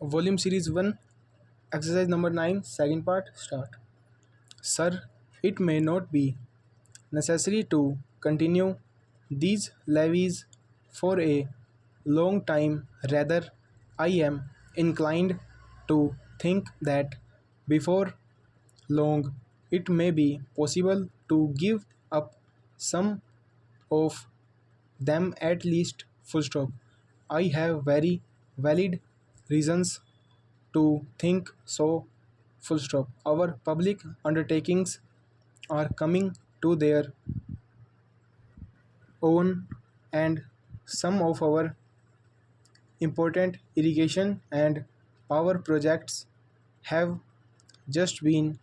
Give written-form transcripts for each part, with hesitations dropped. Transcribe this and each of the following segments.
Volume Series 1, Exercise number 9, second part, start. Sir, it may not be necessary to continue these levies for a long time. Rather, I am inclined to think that before long it may be possible to give up some of them at least. Full stop. I have very valid reasons to think so. Full stop. Our public undertakings are coming to their own, and some of our important irrigation and power projects have just been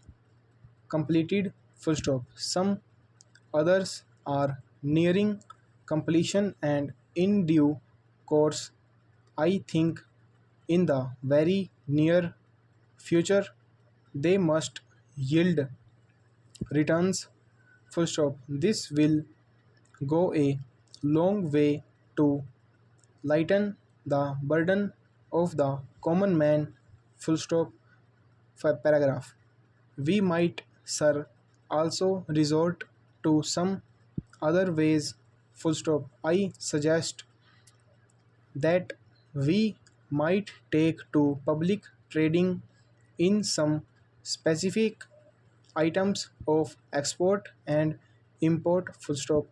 completed. Full stop. Some others are nearing completion, and in due course, I think in the very near future, they must yield returns. Full stop. This will go a long way to lighten the burden of the common man. Full stop. Paragraph. We might, sir, also resort to some other ways. Full stop. I suggest that we might take to public trading in some specific items of export and import. Full stop.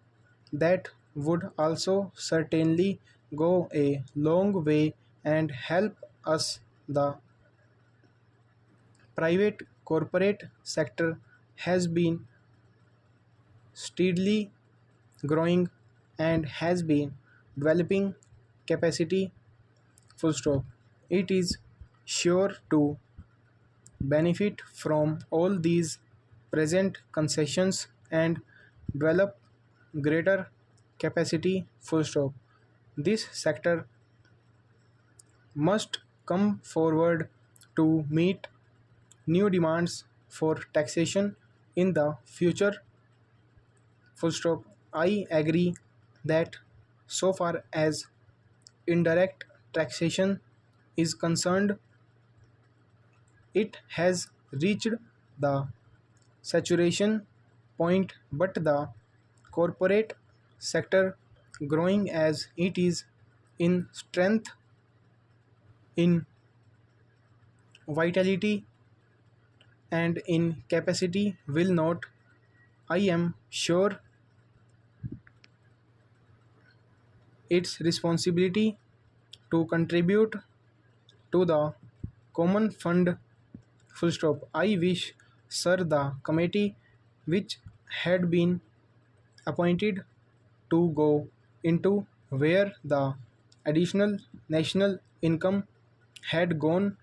That would also certainly go a long way and help us. The private corporate sector has been steadily growing and has been developing capacity. Full stop. It is sure to benefit from all these present concessions and develop greater capacity. Full stop. This sector must come forward to meet new demands for taxation in the future. Full stop. I agree that so far as indirect taxation is concerned, it has reached the saturation point, but the corporate sector, growing as it is in strength, in vitality, and in capacity, will not, I am sure, its responsibility to contribute to the common fund. Full stop. I wish, sir, the committee which had been appointed to go into where the additional national income had gone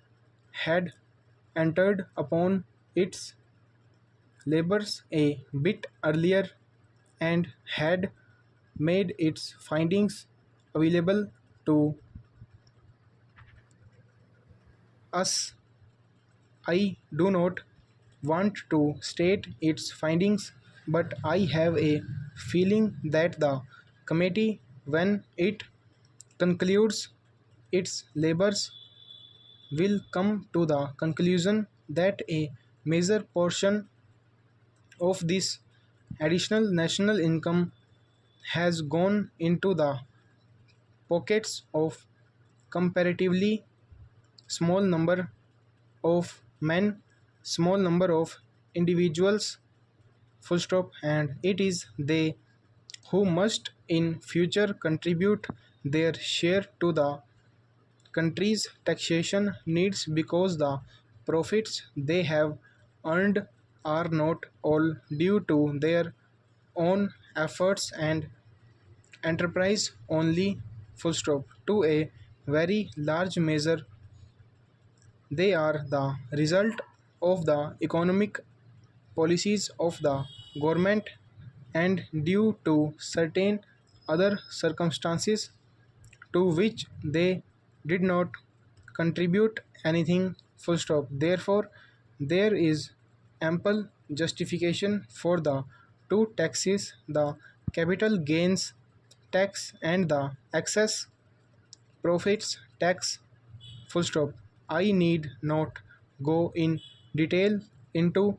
had entered upon its labors a bit earlier and had made its findings available to us. I do not want to state its findings, but I have a feeling that the committee, when it concludes its labors, will come to the conclusion that a major portion of this additional national income has gone into the pockets of comparatively small number of men, small number of individuals. Full stop. And it is they who must in future contribute their share to the country's taxation needs, because the profits they have earned are not all due to their own efforts and enterprise only. Full stop. To a very large measure, they are the result of the economic policies of the government, and due to certain other circumstances to which they did not contribute anything. Full stop. Therefore, there is ample justification for the two taxes, the capital gains tax and the excess profits tax. Full stop. I need not go in detail into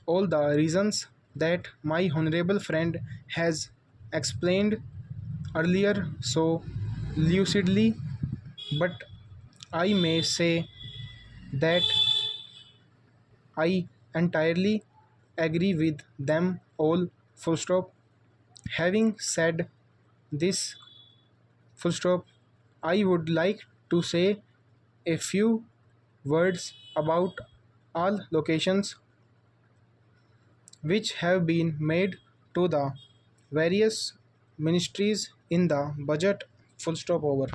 all the reasons that my honorable friend has explained earlier so lucidly, but I may say that I entirely agree with them all. Full stop. Having said this, full stop, I would like to say a few words about all locations which have been made to the various ministries in the budget. Full stop over.